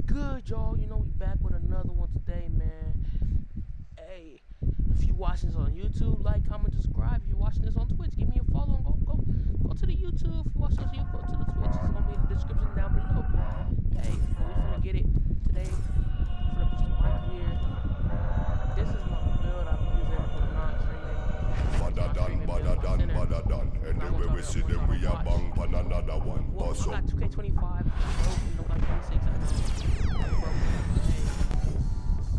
good, y'all? You know, we back with another one today, man. Hey, if you watching this on YouTube, like, comment, subscribe. If you're watching this on Twitch, give me a follow and go to the YouTube. If you watch this, you go to the Twitch. It's gonna be in the description down below. Hey, we finna get it today. I'm finna push the mycarear. This is my build. I've used it for not streaming. Better done. Anyway, we see them, we are bang on another one. Well, I got 2K25. Like 26, I know.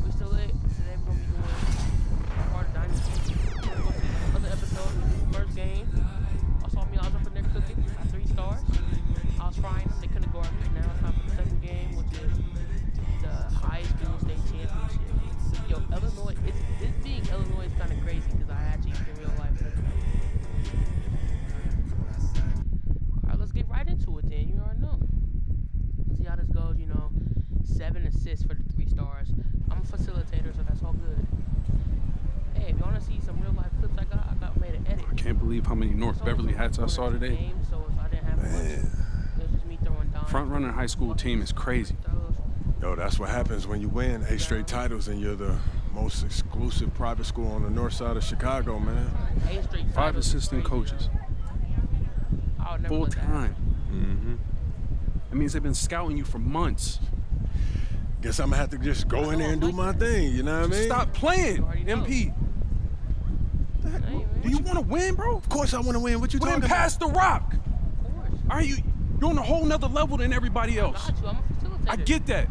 We still lit. Today we're gonna be doing part of Dynasty. We're gonna go see another episode. First game. I saw me, I was up in there cooking. I got 3 stars. I was frying them. They couldn't guard me. Now it's time for the second game, which is the highschool state championship. Yo, Illinois, this being Illinois is kind of crazy because I actually in real life. Alright, let's get right into it then. You already know. Let's see how this goes, you know. 7 assists for the 3 stars. I'm a facilitator, so that's all good. Hey, if you want to see some real life clips I got made an edit. I can't believe how many North Beverly hats I saw today. Game, so I didn't have much. It was just me throwing down. Front running high school team is crazy. Yo, that's what happens when you win 8 straight titles and you're the most exclusive private school on the north side of Chicago, man. 8 straight 5 assistant coaches. Full time. That means they've been scouting you for months. Guess I'm gonna have to just go in there and do my thing, you know what I mean? Stop playing, MP. Do you want to win, bro? Of course I want to win. What you talking about? Pass the rock. Are you're on a whole nother level than everybody else. I get that.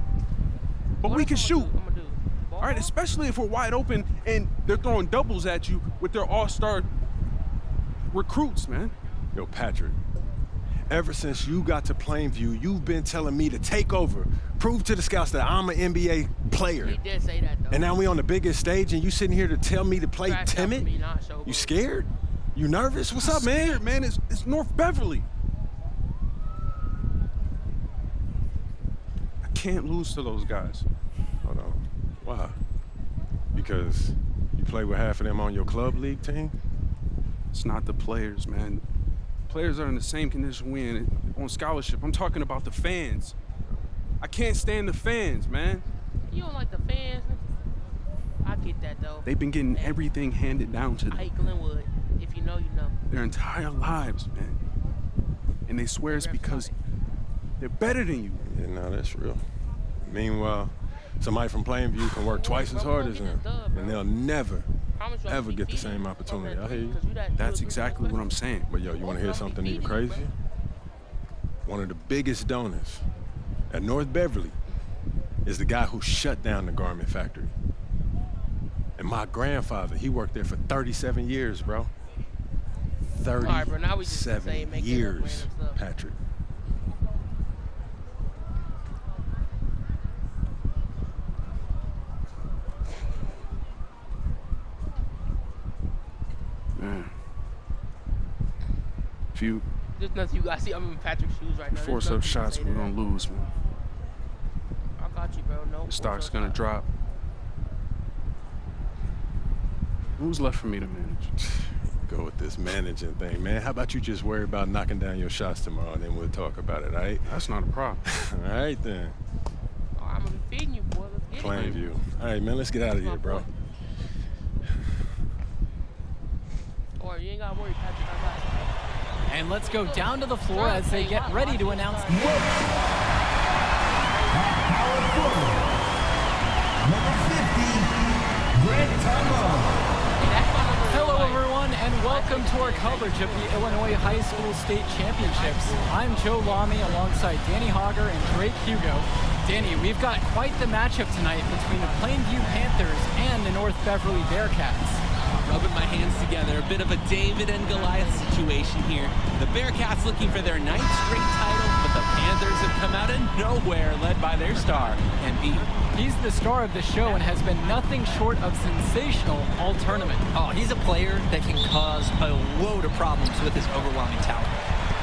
But we can shoot. All right, especially if we're wide open and they're throwing doubles at you with their all-star recruits, man. Yo, Patrick, ever since you got to Plainview, you've been telling me to take over, prove to the scouts that I'm an NBA player. He did say that, though. And now we on the biggest stage and you sitting here to tell me to play timid? You scared? You nervous? What's up, man? Scared, man. It's North Beverly. I can't lose to those guys. Hold on. Why? Because you play with half of them on your club league team? It's not the players, man. Players are in the same condition we in on scholarship. I'm talking about the fans. I can't stand the fans, man. You don't like the fans? I get that, though. They've been getting everything handed down to them. I hate Glenwood. If you know, you know. Their entire lives, man. And they swear it's because they're better than you. Yeah, no, that's real. Meanwhile, somebody from Plainview can work twice as hard as them, and they'll never, ever get the same opportunity. I hear you. That's exactly what I'm saying. But yo, you want to hear something even crazier? One of the biggest donors at North Beverly is the guy who shut down the garment factory. And my grandfather, he worked there for 37 years, bro. 37 years, Patrick. Man. If you There's nothing you guys see. I'm in Patrick's shoes right now. force up shots, we're gonna lose, man. I got you, bro. No. The stock's gonna drop. Who's left for me to manage? Go with this managing thing, man. How about you just worry about knocking down your shots tomorrow, and then we'll talk about it, all right? That's not a problem. All right, then. Oh, I'm gonna be feeding you, boy. Let's get it. Plainview. All right, man, let's get out of here, bro. Or you ain't gotta worry, Patrick. I got you. And let's go down to the floor as they get ready to announce. Hello, everyone, and welcome to our coverage of the Illinois High School State Championships. I'm Joe Lamy alongside Danny Hogger and Drake Hugo. Danny, we've got quite the matchup tonight between the Plainview Panthers and the North Beverly Bearcats. Rubbing my hands together, a bit of a David and Goliath situation here. The Bearcats looking for their 9th straight title, but the Panthers have come out of nowhere, led by their star, MP. He's the star of the show and has been nothing short of sensational all tournament. Oh, he's a player that can cause a load of problems with his overwhelming talent.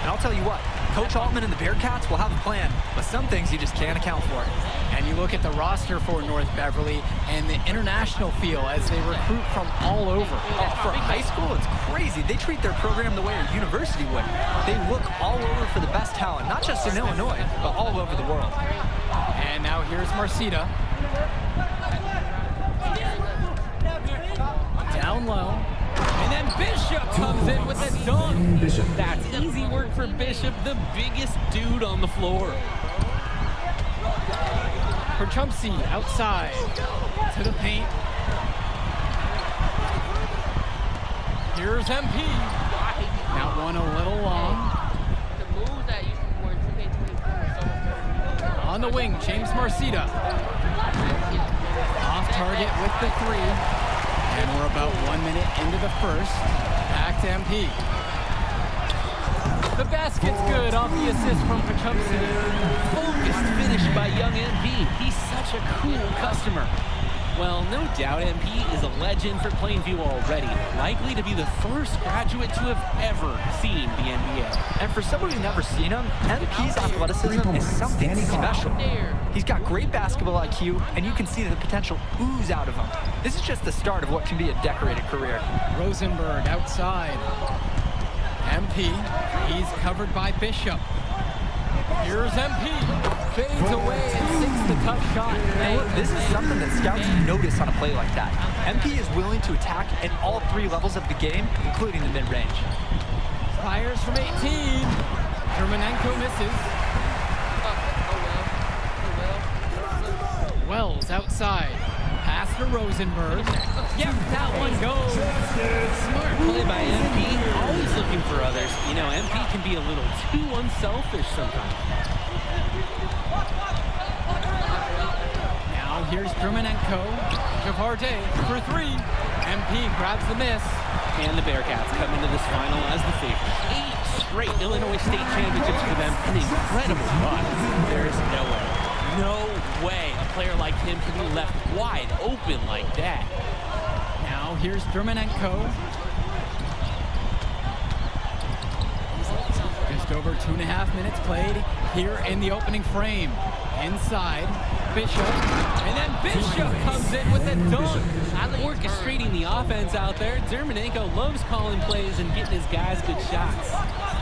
And I'll tell you what, Coach Altman and the Bearcats will have a plan, but some things you just can't account for. And you look at the roster for North Beverly and the international feel as they recruit from all over. Oh, for high school, it's crazy. They treat their program the way a university would. They look all over for the best talent, not just in Illinois, but all over the world. And now here's Marcita. Down low. And then Bishop comes in with a dunk. That's easy work for Bishop, the biggest dude on the floor. For Chumpsy, outside to the paint. Here's MP. That one a little long. On the wing, James Marcita. Off target with the three. And we're about 1 minute into the first. Back to MP. The basket's good off the assist from Pachumsi. Focused finish by young MP. He's such a cool customer. Well, no doubt MP is a legend for Plainview already. Likely to be the first graduate to have ever seen the NBA. And for someone who's never seen him, MP's athleticism is something special. He's got great basketball IQ, and you can see the potential ooze out of him. This is just the start of what can be a decorated career. Rosenberg outside. MP, he's covered by Bishop. Here's MP, fades away and sinks the tough shot. And look, this is something that scouts notice on a play like that. MP is willing to attack at all three levels of the game, including the mid-range. Fires from 18. Germanenko misses. Wells outside. Pass to Rosenberg. Yep, that one goes. Smart play by MP, always looking for others. You know, MP can be a little too unselfish sometimes. Now here's Germanenko. Javarde for three. MP grabs the miss. And the Bearcats come into this final as the favorite. 8 straight Illinois State championships for them. An incredible run. There's no way a player like him can be left wide open like that. Now here's Germanenko. Just over 2.5 minutes played here in the opening frame. Inside, Bishop, and then Bishop comes in with a dunk. Orchestrating the offense out there. Germanenko loves calling plays and getting his guys good shots.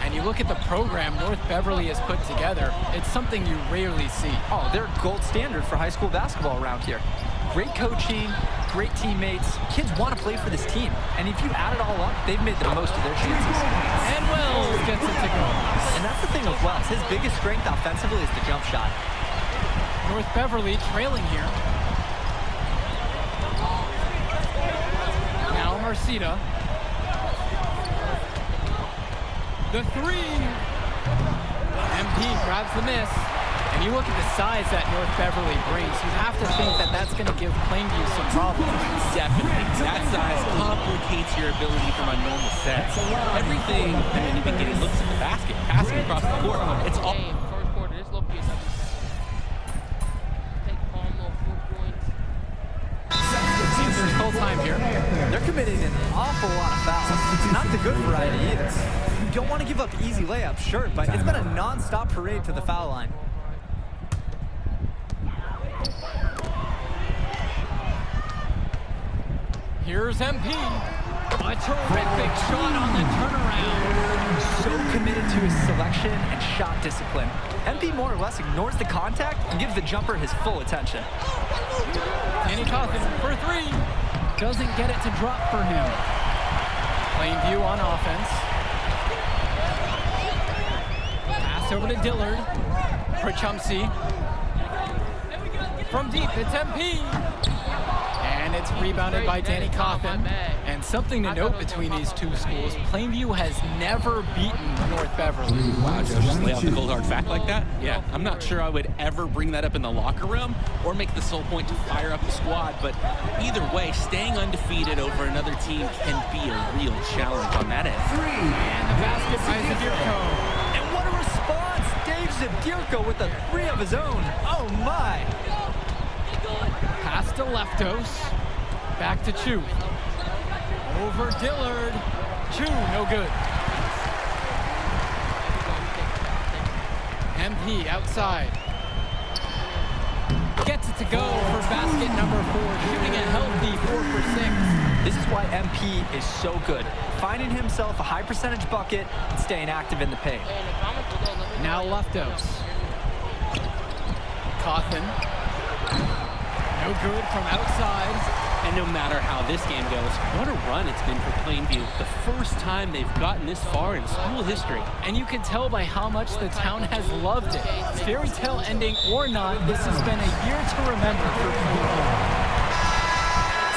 And you look at the program North Beverly has put together, it's something you rarely see. Oh, they're gold standard for high school basketball around here. Great coaching, great teammates. Kids want to play for this team. And if you add it all up, they've made the most of their chances. And Wells gets it to go. And that's the thing with Wells. His biggest strength offensively is the jump shot. North Beverly trailing here. Now Marcita. The three. MP grabs the miss. And you look at the size that North Beverly brings, you have to think that that's going to give Plainview some problems. Definitely. That size complicates your ability from a normal set. Everything, I mean, even getting looks at the basket, passing across the court, it's all... First quarter, this low key is There's full time here. They're committing an awful lot of fouls. Not the good variety either. You don't want to give up easy layups, sure, but it's been a non-stop parade to the foul line. Here's MP. A terrific shot on the turnaround. So committed to his selection and shot discipline. MP more or less ignores the contact and gives the jumper his full attention. Danny Coffin for three. Doesn't get it to drop for him. Plainview on offense. Pass over to Dillard. For Chumsey. From deep, it's MP. And it's rebounded by Danny Coffin. And something to note between these two schools, Plainview has never beaten North Beverly. Wow, just lay out the cold hard fact like that? Yeah, I'm not sure I would ever bring that up in the locker room or make the sole point to fire up the squad, but either way, staying undefeated over another team can be a real challenge on that end. And the basket by Zadirko. And what a response! Dave Zadirko with a three of his own. Oh my! Pass to Leftos. Back to Chu. Over Dillard. Chu, no good. MP outside. Gets it to go for basket number 4. Shooting a healthy 4 for 6. This is why MP is so good. Finding himself a high percentage bucket and staying active in the paint. Now Leftos. Cawthon. No good from outside. And no matter how this game goes, what a run it's been for Plainview. The first time they've gotten this far in school history. And you can tell by how much the town has loved it. Fairy tale ending or not, this has been a year to remember for Plainview.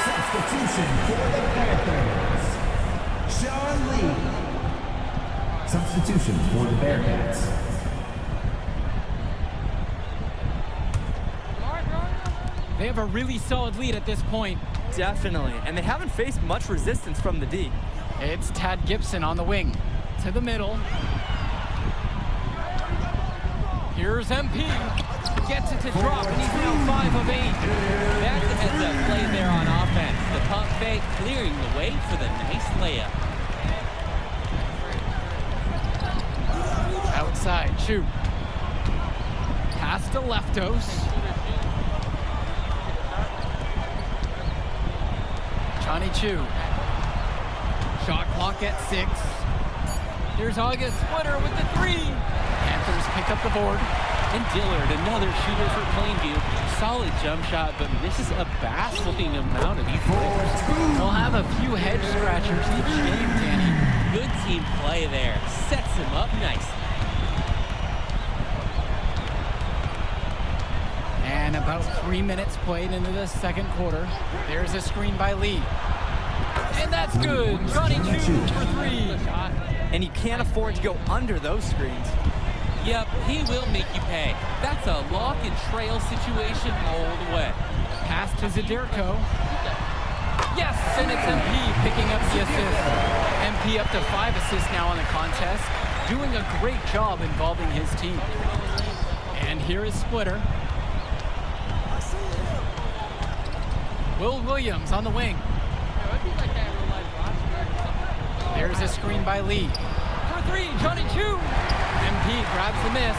Substitution for the Panthers. Sean Lee. Substitution for the Bearcats. They have a really solid lead at this point. Definitely, and they haven't faced much resistance from the D. It's Tad Gibson on the wing. To the middle. Here's MP. Gets it to drop, and he's now 5 of 8. That's a heads-up play there on offense. The pump fake clearing the way for the nice layup. Outside, Chu. Pass to Leftos. Johnny Chu. Shot clock at 6. Here's August Splitter with the 3. Panthers pick up the board. And Dillard, another shooter for Plainview. Solid jump shot, but misses a baffling amount of these players. We'll have a few head scratchers each game, Danny. Good team play there. Sets him up nicely. And about 3 minutes played into the second quarter. There's a screen by Lee. And that's good. Johnny Chu for 3. And you can't afford to go under those screens. Yep, he will make you pay. That's a lock and trail situation all the way. Pass to Zaderko. Yes, and it's MP picking up the assist. MP up to 5 assists now in the contest, doing a great job involving his team. And here is Splitter. Will Williams on the wing. There's a screen by Lee. For 3, Johnny Chu. MP grabs the miss.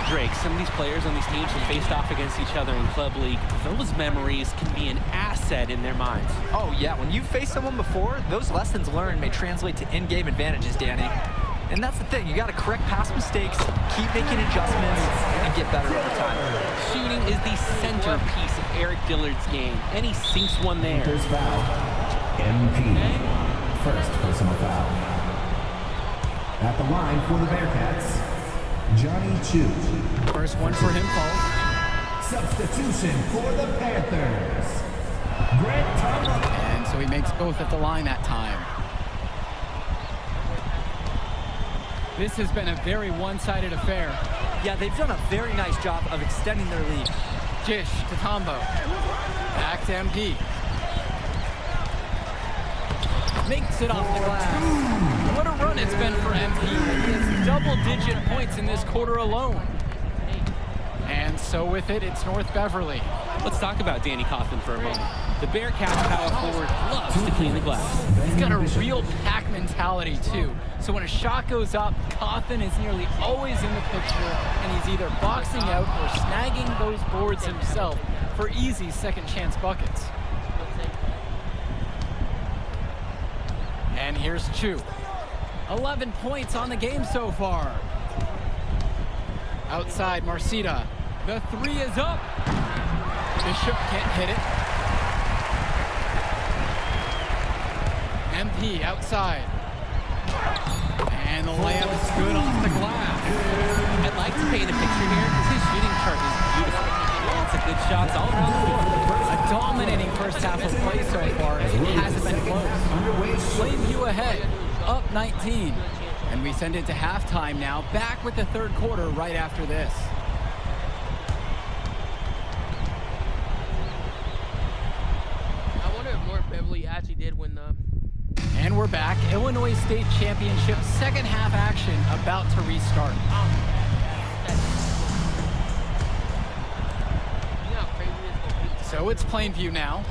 Drake, some of these players on these teams have faced off against each other in Club League. Those memories can be an asset in their minds. Oh yeah, when you've faced someone before, those lessons learned may translate to in-game advantages, Danny. And that's the thing, you gotta correct past mistakes, keep making adjustments, and get better over time. Shooting is the centerpiece of Eric Dillard's game, and he sinks one there. Panthers foul. MP. First personal foul. At the line for the Bearcats, Johnny Chu. First one for him, falls. Substitution for the Panthers, Grant Thomas. And so he makes both at the line that time. This has been a very one-sided affair. Yeah, they've done a very nice job of extending their lead. Jish to Tombo. Back to MP. Makes it off the glass. What a run it's been for MP. He has double-digit points in this quarter alone. And so with it, it's North Beverly. Let's talk about Danny Cawthon for a moment. The Bearcats power forward loves to clean the glass. He's got a real pack mentality, too. So when a shot goes up, Cawthon is nearly always in the picture, and he's either boxing out or snagging those boards himself for easy second-chance buckets. And here's Chu. 11 points on the game so far. Outside, Marcita. The 3 is up. Bishop can't hit it. MP outside. And the layup is good off the glass. I'd like to paint a picture here because his shooting chart is beautiful. Lots of good shots all around the floor. A dominating first half of play so far. It hasn't been close. Plainview ahead, up 19. And we send it to halftime now, back with the third quarter right after this. I wonder if North Beverly actually did win the... And we're back. Illinois State Championship second half action about to restart. So it's Plainview now.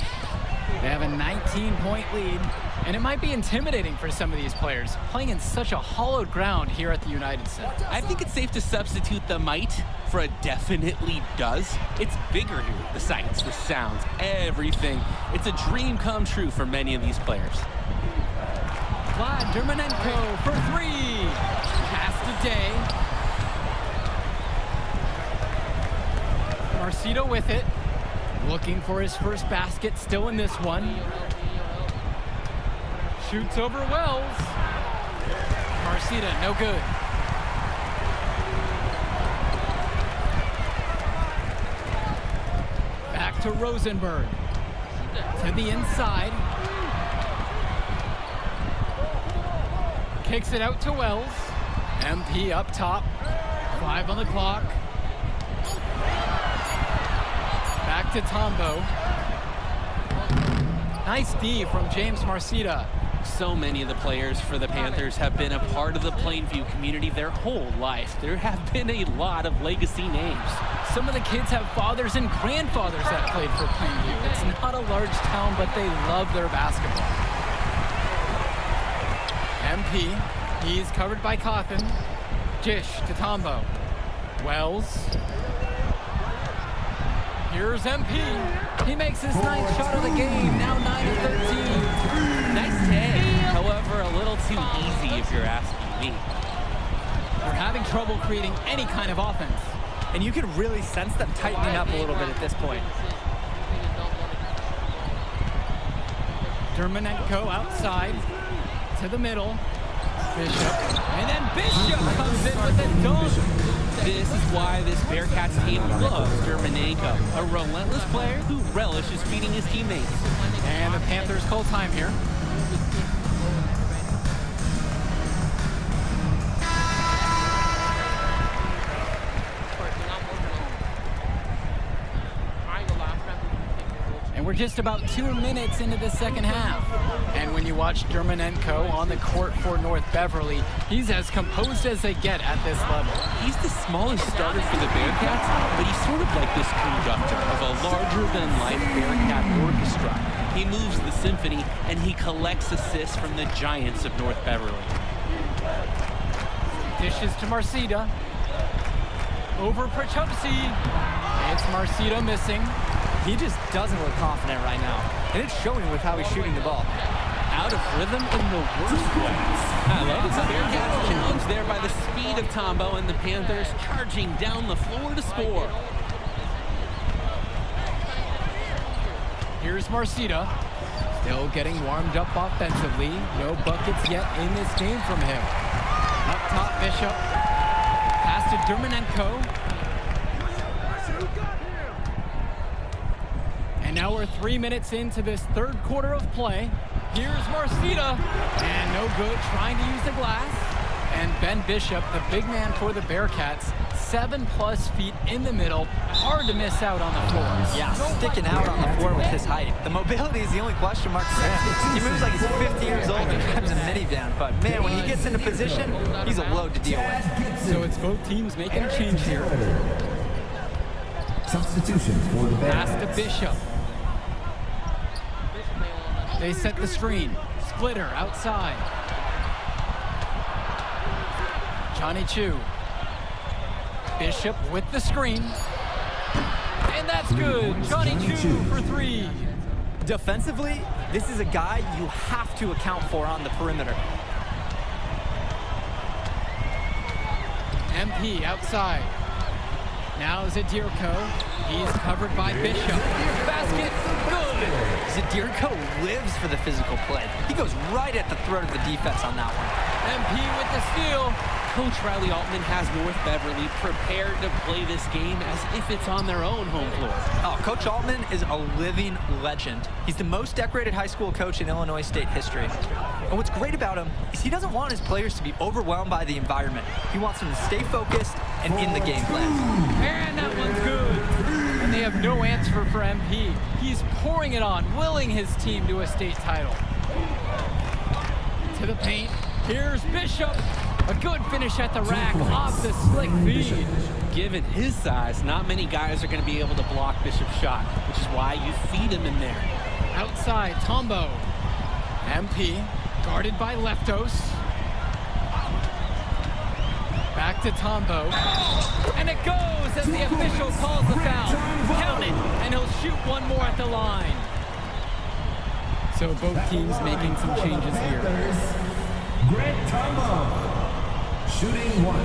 They have a 19-point lead, and it might be intimidating for some of these players, playing in such a hollowed ground here at the United Center. I think it's safe to substitute the might for a definitely does. It's bigger here, the sights, the sounds, everything. It's a dream come true for many of these players. Vlad Dermanenko for 3. Pass to Day. Marcito with it. Looking for his first basket, still in this one. Shoots over Wells. Marcito, no good. Back to Rosenberg. To the inside. Kicks it out to Wells. MP up top. 5 on the clock. Back to Tombo. Nice D from James Marcito. So many of the players for the Panthers have been a part of the Plainview community their whole life. There have been a lot of legacy names. Some of the kids have fathers and grandfathers that played for Plainview. It's not a large town, but they love their basketball. MP, he's covered by Cawthon. Jish to Tombo. Wells. Here's MP. He makes his 9th shot of the game, now 9-13. Nice tag, however, a little too easy if you're asking me. They're having trouble creating any kind of offense. And you can really sense them tightening up a little bit at this point. Dermonenko outside to the middle. Bishop. And then Bishop comes in with a dunk. This is why this Bearcats team loves Dermonenko, a relentless player who relishes feeding his teammates. And the Panthers call time here. And we're just about 2 minutes into the second half. And when you watch Dermonenko on the court for North Beverly, he's as composed as they get at this level. He's the smallest starter for the Bearcats, but he's sort of like this conductor of a larger-than-life Bearcat orchestra. He moves the symphony, and he collects assists from the giants of North Beverly. Dishes to Marcito. Over Prochupsi. It's Marcito missing. He just doesn't look confident right now. And it's showing with how he's shooting the ball. Out of rhythm in the worst way. I love it. The Bearcats challenged there by the speed of Tombo and the Panthers charging down the floor to score. Here's Marcito. Still getting warmed up offensively. No buckets yet in this game from him. Up top, Bishop. Pass to Dermonenko. And now we're 3 minutes into this third quarter of play. Here's Marcito. And no good, trying to use the glass. And Ben Bishop, the big man for the Bearcats, 7+ feet in the middle. Hard to miss out on the floor. Yeah, sticking out on the floor with his height. The mobility is the only question mark for him. He moves like he's 50 years old and drives a minivan. But man, when he gets into position, he's a load to deal with. So it's both teams making a change here. Substitution for the Pass Bearcats. to Bishop. They set the screen. Splitter outside. Johnny Chu. Bishop with the screen. And that's good. Johnny Chu for 3. Defensively, this is a guy you have to account for on the perimeter. MP outside. Now Zadirko. He's covered by Bishop. Basket, good. Zadirko lives for the physical play. He goes right at the throat of the defense on that one. MP with the steal. Coach Riley Altman has North Beverly prepared to play this game as if it's on their own home floor. Oh, Coach Altman is a living legend. He's the most decorated high school coach in Illinois state history. And what's great about him is he doesn't want his players to be overwhelmed by the environment. He wants them to stay focused and in the game plan. And that one's good. And they have no answer for MP. He's pouring it on, willing his team to a state title. To the paint. Here's Bishop. A good finish at the rack off the slick feed. Given his size, not many guys are going to be able to block Bishop's shot, which is why you feed him in there. Outside, Tombo. MP, guarded by Leftos. Back to Tombo. And it goes as the official calls the foul. Count it, and he'll shoot one more at the line. So both teams making some changes here. Grant Tombo. Shooting 1.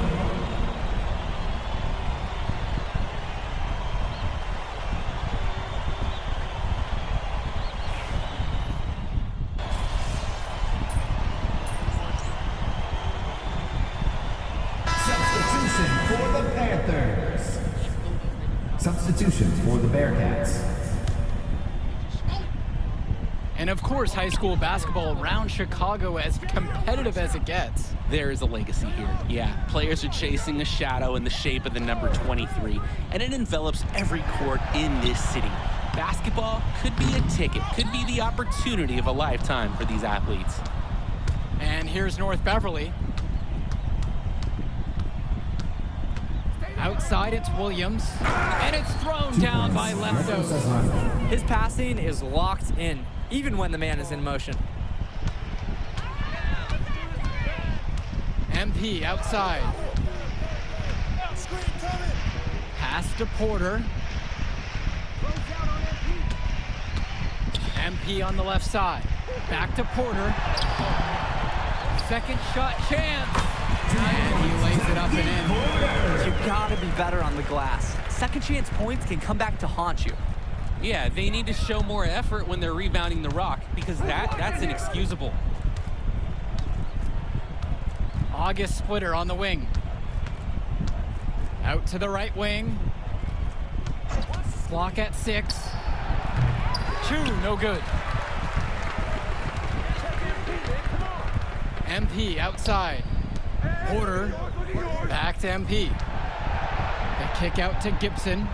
Substitution for the Bearcats. And of course, high school basketball around Chicago as competitive as it gets. There is a legacy here. Yeah, players are chasing a shadow in the shape of the number 23, and it envelops every court in this city. Basketball could be a ticket, could be the opportunity of a lifetime for these athletes. And here's North Beverly. Outside, it's Williams, and it's thrown down by Leftos. His passing is locked in, even when the man is in motion. MP outside. Pass to Porter. MP on the left side. Back to Porter. Second shot chance. And he lays it up and in. You gotta be better on the glass. Second chance points can come back to haunt you. Yeah, they need to show more effort when they're rebounding the rock, because that's inexcusable. August Splitter on the wing. Out to the right wing. Block at 6. 2, no good. MP outside. Porter back to MP. The kick out to Gibson.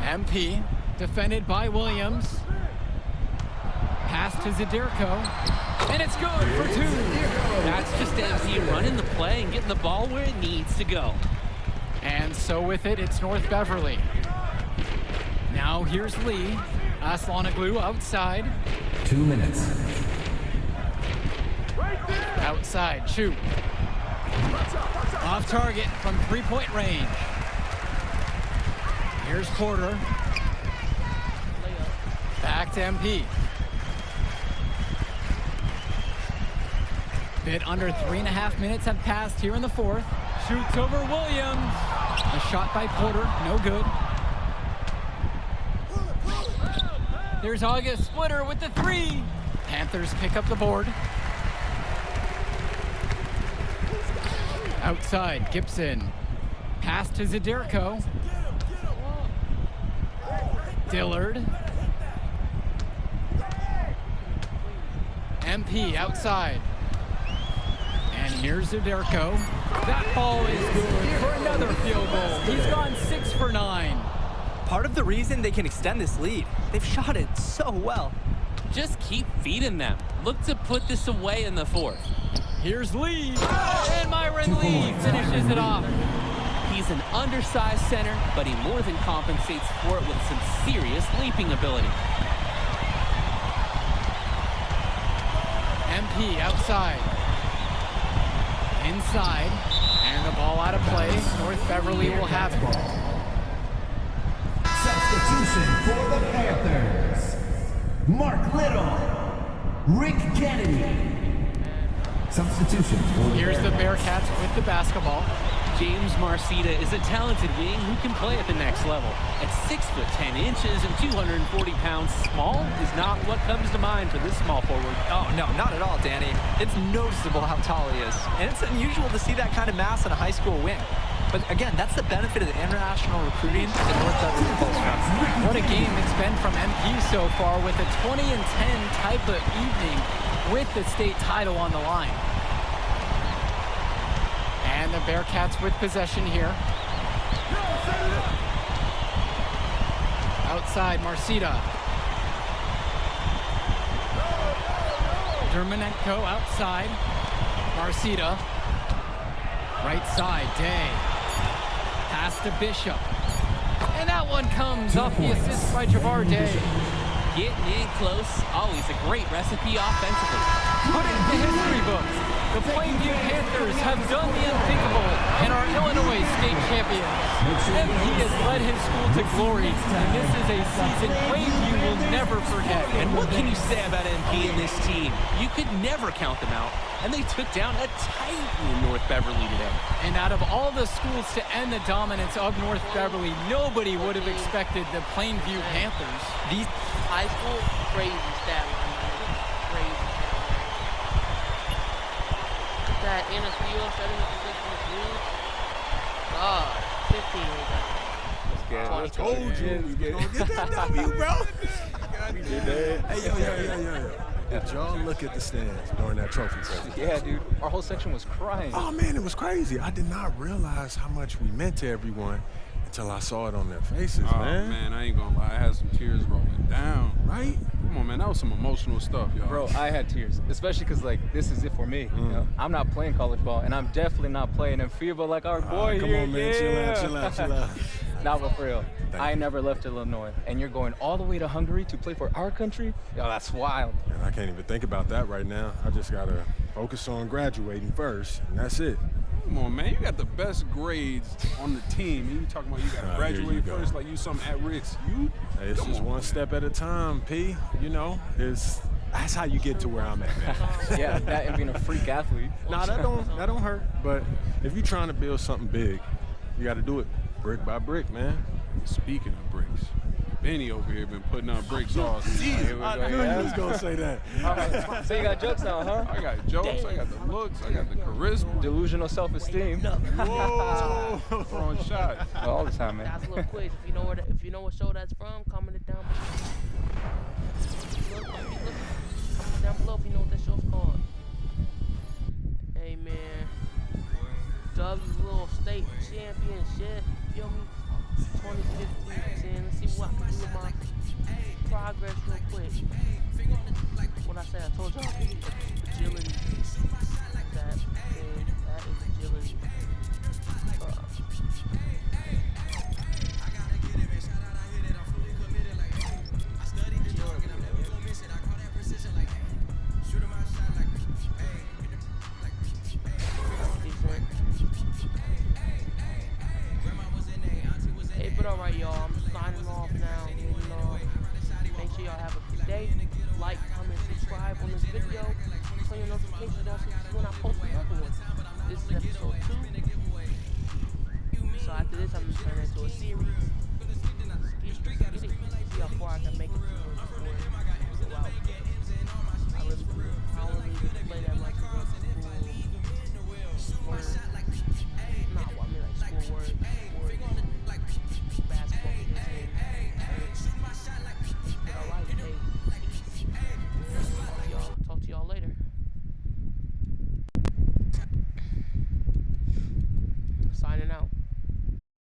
MP defended by Williams. Pass to Zadirko. And it's good for 2. That's just MP running the play and getting the ball where it needs to go. And so with it, it's North Beverly. Now here's Lee. Aslanoglu outside. 2 minutes. Outside, shoot. Off target from 3-point range. Here's Porter. Back to MP. Bit under 3.5 minutes have passed here in the fourth. Shoots over Williams. A shot by Porter, no good. There's August Splitter with the 3. Panthers pick up the board. Outside, Gibson. Pass to Zadirko. Dillard. MP outside. And here's Zadirko. That ball is good for another field goal. He's gone 6 for 9. Part of the reason they can extend this lead, they've shot it so well. Just keep feeding them. Look to put this away in the fourth. Here's Lee, and Myron Lee finishes it off. He's an undersized center, but he more than compensates for it with some serious leaping ability. MP outside. Inside, and the ball out of play. North Beverly will have it. Substitution for the Panthers. Mark Little. Rick Kennedy. Substitution for the Here's the Bearcats with the basketball. James Marcita is a talented wing who can play at the next level. At 6 foot 10 inches and 240 pounds, small is not what comes to mind for this small forward. Oh, no, not at all, Danny. It's noticeable how tall he is. And it's unusual to see that kind of mass in a high school wing. But again, that's the benefit of the international recruiting that North Beverly pulls from. What a game it's been from MP so far, with a 20-10 type of evening with the state title on the line. And the Bearcats with possession here. Outside, Marcita. Dermanenko outside. Marcita. Right side, Day. Pass to Bishop. And that one comes off the assist by Javar Day. Getting in close, always a great recipe offensively. Put it in the history books. The Plainview Panthers have done the unthinkable and are Illinois state champions. MP has led his school to glory, and this is a season Plainview will never forget. And what can you say about MP and this team? You could never count them out, and they took down a Titan in North Beverly today. And out of all the schools to end the dominance of North Beverly, nobody would have expected the Plainview Panthers. These high school, crazy stat line, man. Crazy. That NSU setting up position is huge. God, 15 rebounds. get it. I told you we were gonna get that W, bro. Hey, yo. Did y'all look at the stands during that trophy session? Yeah, dude. Our whole section was crying. Oh, man, it was crazy. I did not realize how much we meant to everyone until I saw it on their faces, man. Oh, man, I ain't gonna lie. I had some tears rolling down. Right? Come on, man. That was some emotional stuff, y'all. Bro, I had tears, especially because, like, this is it for me. You know? I'm not playing college ball, and I'm definitely not playing in FIBA like our boy come here. on, man. Chill out. Not for real. I you. never left Illinois, and you're going all the way to Hungary to play for our country? Yo, that's wild. And I can't even think about that right now. I just gotta focus on graduating first, and that's it. Come on, man. You got the best grades on the team. And you talking about you gotta graduate first like you some at-risk youth? Hey, it's just one step at a time, P. You know, that's how you get to where I'm at, man. Yeah, that and being a freak athlete. Nah, that don't hurt. But if you're trying to build something big, you gotta do it brick by brick, man. Speaking of bricks, Benny over here been putting up bricks all season. I knew you was gonna say that. So you got jokes now, huh? I got jokes, I got the looks, I got the charisma. Delusional self-esteem. Whoa! Throwing shots. All the time, man. That's a little quiz. If you know what show that's from, comment it down below. Comment down below if you know what that show's called. Hey man, W's little state championship. Feel me? 2015. Let's see what I can do with my progress real quick. What I said, I told y'all, agility. That is agility. Hey, but alright, y'all. I'm signing off now. And, make sure y'all have a good day. Like, comment, subscribe on this video. Turn your notifications on so you see when I post another one. This is episode 2. So after this, I'm going to turn it into a series. See how far I can make it before it go out. I don't really play that much school. Not what I mean, like schoolwork. Basketball. Alright, hey. Talk to y'all later. Signing out.